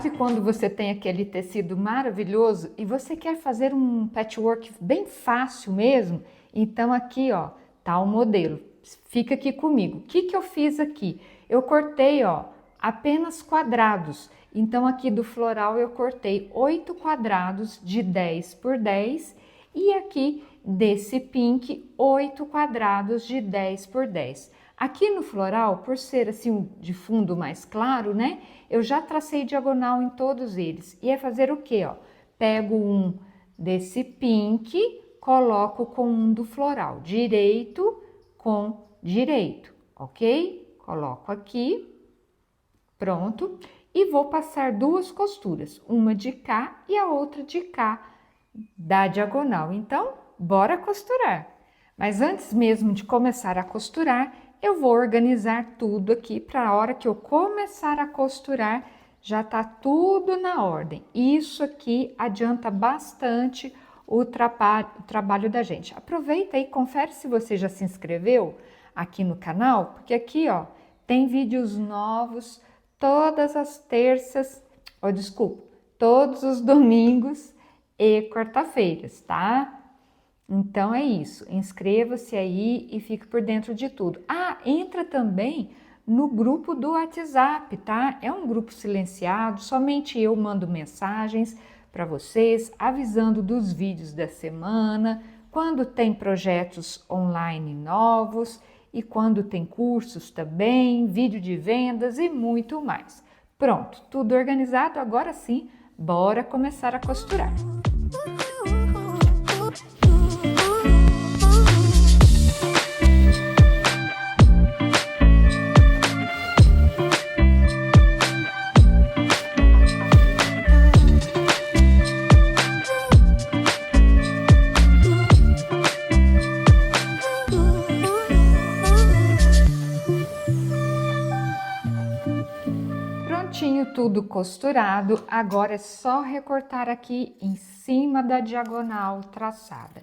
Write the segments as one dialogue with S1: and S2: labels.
S1: Sabe quando você tem aquele tecido maravilhoso e você quer fazer um patchwork bem fácil mesmo? Então aqui, ó, tá o modelo. Fica aqui comigo. O que que eu fiz aqui? Eu cortei, ó, apenas quadrados. Então aqui do floral eu cortei 8 quadrados de 10 por 10 e aqui desse pink 8 quadrados de 10 por 10. Aqui no floral, por ser assim de fundo mais claro, né? Eu já tracei diagonal em todos eles. E é fazer o quê, ó? Pego um desse pink, coloco com um do floral, direito com direito, ok? Coloco aqui, pronto. E vou passar duas costuras, uma de cá e a outra de cá, da diagonal. Então, bora costurar. Mas antes mesmo de começar a costurar, eu vou organizar tudo aqui para a hora que eu começar a costurar, já tá tudo na ordem. Isso aqui adianta bastante o trabalho da gente. Aproveita e confere se você já se inscreveu aqui no canal, porque aqui, ó, tem vídeos novos todas as terças, todos os domingos e quarta-feiras, tá? Então é isso, inscreva-se aí e fique por dentro de tudo. Ah, entra também no grupo do WhatsApp, tá? É um grupo silenciado, somente eu mando mensagens para vocês, avisando dos vídeos da semana, quando tem projetos online novos e quando tem cursos também, vídeo de vendas e muito mais. Pronto, tudo organizado, agora sim, bora começar a costurar. Prontinho, tudo costurado, agora é só recortar aqui em cima da diagonal traçada.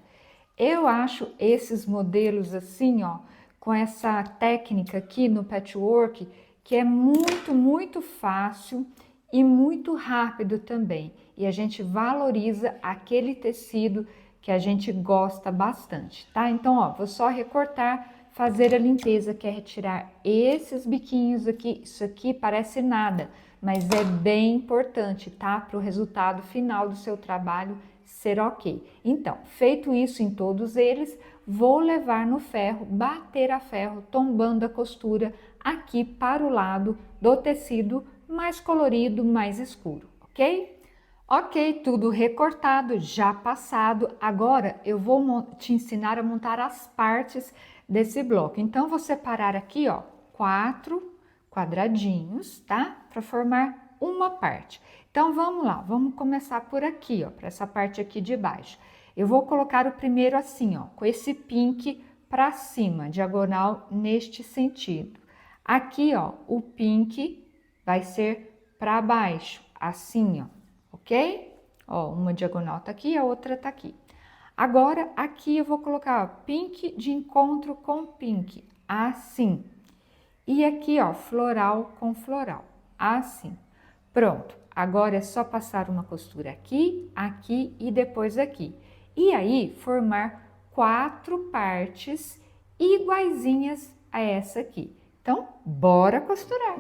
S1: Eu acho esses modelos assim, ó, com essa técnica aqui no patchwork, que é muito fácil e muito rápido também. E a gente valoriza aquele tecido que a gente gosta bastante, tá? Então, ó, vou só recortar, fazer a limpeza, que é retirar esses biquinhos aqui. Isso aqui parece nada, mas é bem importante, tá? Para o resultado final do seu trabalho ser ok. Então, feito isso em todos eles, vou levar no ferro, bater a ferro, tombando a costura aqui para o lado do tecido mais colorido, mais escuro, ok? Ok, tudo recortado, já passado. Agora eu vou te ensinar a montar as partes desse bloco. Então, vou separar aqui, ó, 4 quadradinhos, tá? Para formar uma parte. Então, vamos lá, vamos começar por aqui, ó, para essa parte aqui de baixo. Eu vou colocar o primeiro assim, ó, com esse pink para cima, diagonal neste sentido. Aqui, ó, o pink vai ser para baixo, assim, ó, ok? Ó, uma diagonal tá aqui, a outra tá aqui. Agora, aqui eu vou colocar, ó, pink de encontro com pink, assim. E aqui, ó, floral com floral, assim. Pronto, agora é só passar uma costura aqui, aqui e depois aqui. E aí, formar 4 partes iguaizinhas a essa aqui. Então, bora costurar!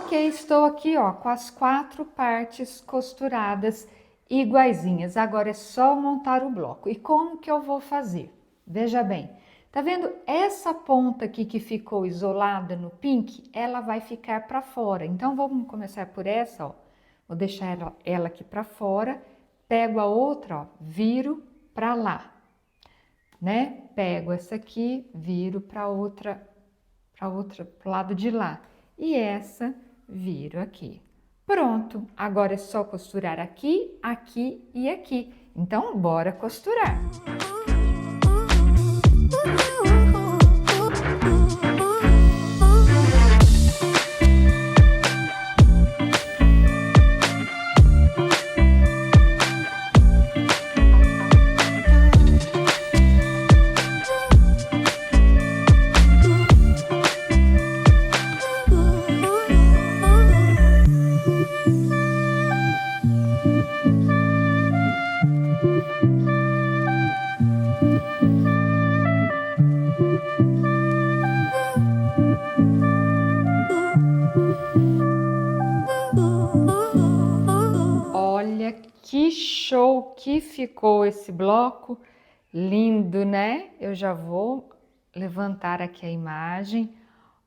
S1: Ok, estou aqui, ó, com as 4 partes costuradas iguaizinhas. Agora é só montar o bloco. E como que eu vou fazer? Veja bem, Tá vendo? Essa ponta aqui que ficou isolada no pink, ela vai ficar para fora. Então, vamos começar por essa, ó. Vou deixar ela aqui para fora, pego a outra, ó, viro para lá, né? Pego essa aqui, viro para pro lado de lá. E essa, viro aqui. Pronto, agora é só costurar aqui, aqui e aqui. Então, bora costurar! Olha que show que ficou esse bloco, lindo, né? Eu já vou levantar aqui a imagem.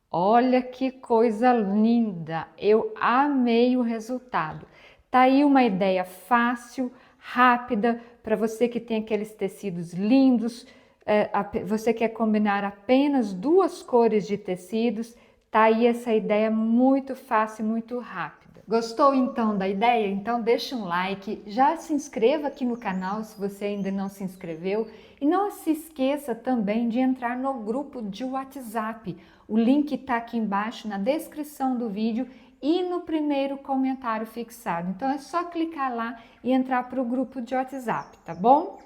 S1: Olha que coisa linda, eu amei o resultado. Tá aí uma ideia fácil, rápida, para você que tem aqueles tecidos lindos, você quer combinar apenas 2 cores de tecidos, tá aí essa ideia muito fácil, muito rápida. Gostou então da ideia? Então deixa um like, já se inscreva aqui no canal se você ainda não se inscreveu e não se esqueça também de entrar no grupo de WhatsApp. O link está aqui embaixo na descrição do vídeo e no primeiro comentário fixado. Então é só clicar lá e entrar para o grupo de WhatsApp, tá bom?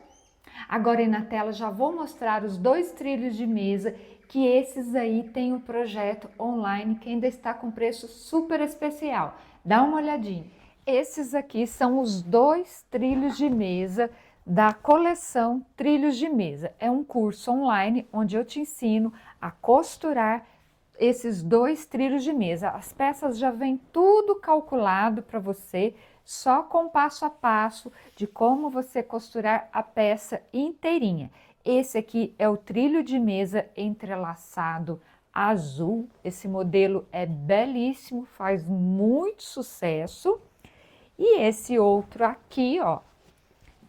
S1: Agora aí na tela já vou mostrar os 2 trilhos de mesa, que esses aí tem o projeto online que ainda está com preço super especial. Dá uma olhadinha. Esses aqui são os 2 trilhos de mesa da coleção Trilhos de Mesa. É um curso online onde eu te ensino a costurar esses 2 trilhos de mesa. As peças já vem tudo calculado para você, só com passo a passo de como você costurar a peça inteirinha. Esse aqui é o trilho de mesa entrelaçado azul. Esse modelo é belíssimo, faz muito sucesso. E esse outro aqui, ó,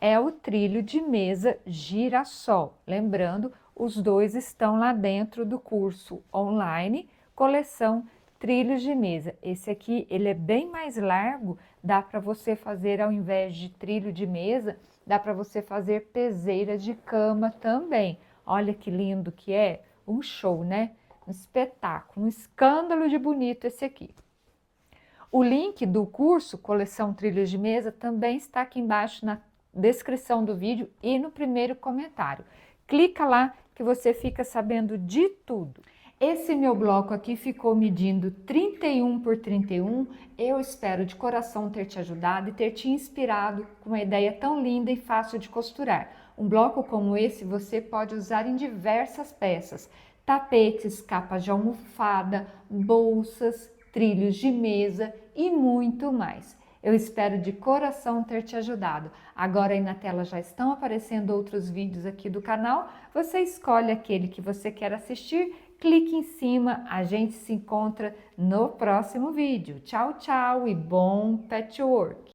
S1: é o trilho de mesa girassol. Lembrando, os 2 estão lá dentro do curso online, coleção Trilhos de Mesa. Esse aqui, ele é bem mais largo, dá para você fazer, ao invés de trilho de mesa, dá para você fazer peseira de cama também. Olha que lindo que é, um show, né? Um espetáculo, um escândalo de bonito esse aqui. O link do curso Coleção Trilhos de Mesa também está aqui embaixo na descrição do vídeo e no primeiro comentário. Clica lá que você fica sabendo de tudo. Esse meu bloco aqui ficou medindo 31 por 31. Eu espero de coração ter te ajudado e ter te inspirado com uma ideia tão linda e fácil de costurar. Um bloco como esse você pode usar em diversas peças. Tapetes, capas de almofada, bolsas, trilhos de mesa e muito mais. Eu espero de coração ter te ajudado. Agora aí na tela já estão aparecendo outros vídeos aqui do canal. Você escolhe aquele que você quer assistir, clique em cima, a gente se encontra no próximo vídeo. Tchau, tchau e bom patchwork!